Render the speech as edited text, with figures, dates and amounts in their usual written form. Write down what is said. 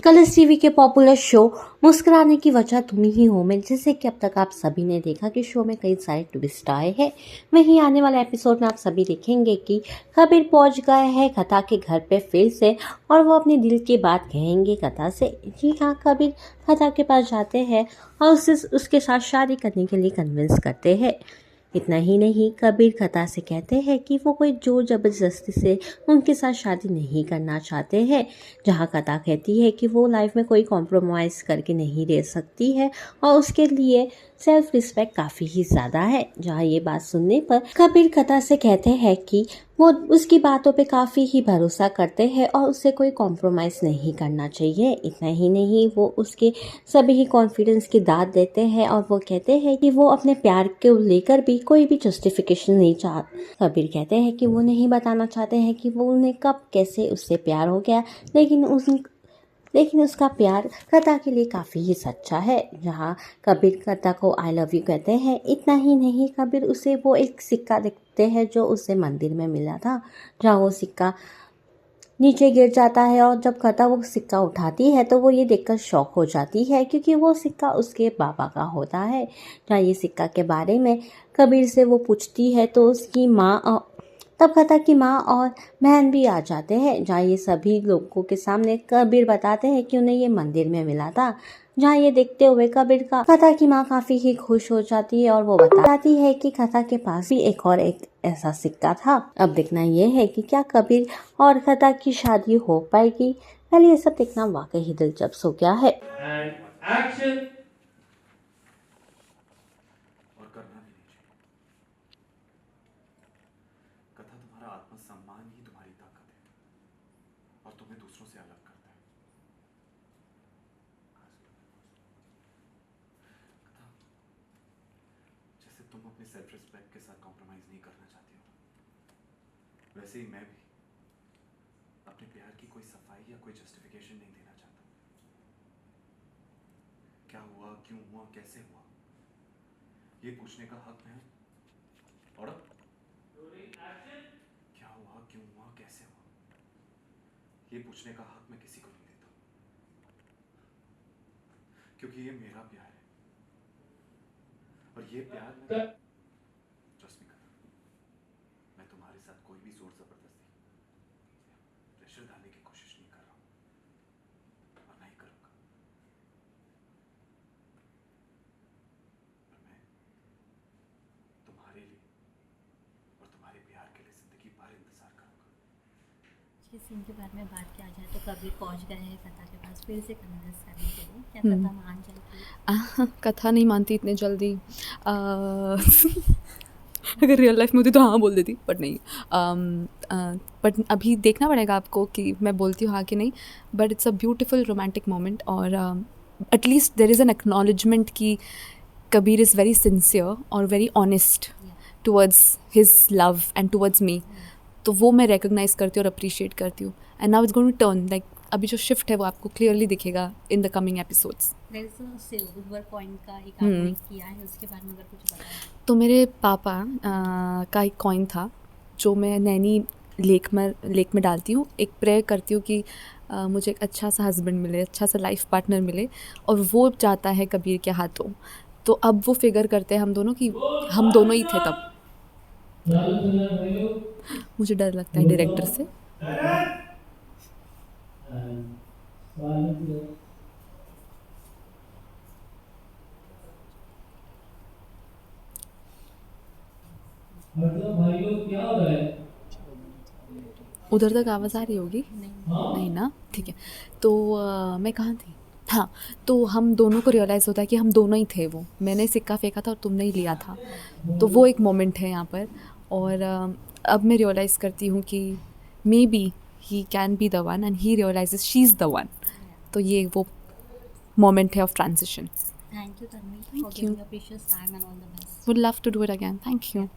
Colors TV के popular show मुस्कुराने की वजह तुम ही हो में जैसे कि अब तक आप सभी ने देखा कि शो में कई सारे ट्विस्ट आए हैं। वहीं आने वाले एपिसोड में आप सभी देखेंगे कि कबीर पहुंच गए हैं कथा के घर पे फिर से और वो अपने दिल की बात कहेंगे कथा से। जी हाँ, कबीर कथा के पास जाते हैं और उसके साथ शादी करने के लिए कन्विंस करते हैं। इतना ही नहीं, कबीर कथा से कहते हैं कि वो कोई जोर जबरदस्ती से उनके साथ शादी नहीं करना चाहते हैं। जहाँ कथा कहती है कि वो लाइफ में कोई कॉम्प्रोमाइज़ करके नहीं रह सकती है और उसके लिए सेल्फ रिस्पेक्ट काफ़ी ही ज़्यादा है। जहाँ ये बात सुनने पर कबीर कथा से कहते हैं कि वो उसकी बातों पे काफ़ी ही भरोसा करते हैं और उससे कोई कॉम्प्रोमाइज़ नहीं करना चाहिए। इतना ही नहीं, वो उसके सभी ही कॉन्फिडेंस की दाद देते हैं और वो कहते हैं कि वो अपने प्यार को लेकर भी कोई भी जस्टिफिकेशन नहीं चाह। कबीर कहते हैं कि वो नहीं बताना चाहते हैं कि वो उन्हें कब कैसे उससे प्यार हो गया, लेकिन उसका प्यार कथा के लिए काफ़ी ही सच्चा है। जहाँ कबीर कथा को आई लव यू कहते हैं। इतना ही नहीं, कबीर उसे वो एक सिक्का देखते हैं जो उसे मंदिर में मिला था। जहाँ वो सिक्का नीचे गिर जाता है और जब कथा वो सिक्का उठाती है तो वो ये देखकर शॉक हो जाती है क्योंकि वो सिक्का उसके बाबा का होता है। जहाँ ये सिक्का के बारे में कबीर से वो पूछती है तो उसकी माँ तब कथा की माँ और बहन भी आ जाते हैं। जहाँ ये सभी लोगों के सामने कबीर बताते हैं कि उन्हें ये मंदिर में मिला था। जहाँ ये देखते हुए कथा की माँ काफ़ी ही खुश हो जाती है और वो बताती है कि कथा के पास भी एक ऐसा सिक्का था। अब देखना ये है कि क्या कबीर और कथा की शादी हो पाएगी। पहले ये सब देखना वाकई ही दिलचस्प हो गया है। कथा, तुम्हारा आत्मसम्मान ही तुम्हारी ताकत है और तुम्हें दूसरों से अलग करता है। कथा, जैसे तुम अपने सेल्फ रिस्पेक्ट के साथ कॉम्प्रोमाइज नहीं करना चाहती हो, वैसे ही मैं भी अपने प्यार की कोई सफाई या कोई जस्टिफिकेशन नहीं देना चाहता। क्या हुआ, क्यों हुआ, कैसे हुआ, ये पूछने का हक है। और क्या हुआ, क्यों हुआ, कैसे हुआ, ये पूछने का हक मैं किसी को नहीं देता, क्योंकि ये मेरा प्यार है और ये प्यार मैं ट्रस्ट मी करता। मैं तुम्हारे साथ कोई भी जोर जबरदस्ती प्रेशर डालने की कोशिश नहीं कर रहा हूं और नहीं करूंगा। पर मैं तुम्हारे लिए और तुम्हारे प्यार के लिए जिंदगी भर इंतजार करूंगा। इस सीन के बारे में बात किया जाए तो कबीर पहुंच गए हैं कथा के पास फिर से कन्विंस करने के लिए। क्या कथा मान जाएगी? कथा नहीं मानती इतने जल्दी। अगर रियल लाइफ में होती तो हाँ बोल देती, बट नहीं। बट अभी देखना पड़ेगा आपको कि मैं बोलती हूँ हाँ कि नहीं। But it's a beautiful romantic moment और at least there is an acknowledgement कि कबीर इज़ वेरी सिंसियर और honest honest towards his love and towards me. तो वो मैं रिकग्नाइज करती हूँ और अप्रिशिएट करती हूँ। And now it's going to turn, like अभी जो शिफ्ट है वो आपको क्लियरली दिखेगा in the coming episodes. Silver coin का एक आपने किया है, उसके बारे में अगर कुछ बताएं। तो मेरे पापा का एक कॉइन था जो मैं नैनी लेक में डालती हूँ। एक प्रेयर करती हूँ कि मुझे एक अच्छा सा हस्बैंड मिले, अच्छा सा लाइफ पार्टनर मिले, और वो जाता है कबीर के हाथों। तो अब वो फिगर करते हैं हम दोनों कि हम दोनों ही थे तब। मुझे डर लगता है डायरेक्टर से। क्या हो रहा है? उधर तक आवाज़ आ रही होगी? नहीं ना, ठीक है। तो मैं कहाँ थी? हाँ, तो हम दोनों को रियलाइज़ होता है कि हम दोनों ही थे वो। मैंने सिक्का फेंका था और तुमने ही लिया था। तो वो एक मोमेंट है यहाँ पर। और अब मैं रियलाइज़ करती हूँ कि maybe he can be the one and he realises she is the one. तो ये वो मोमेंट है of transition. Thank you Tanvi for giving your precious time and all the best. Would love to do it again. Thank you.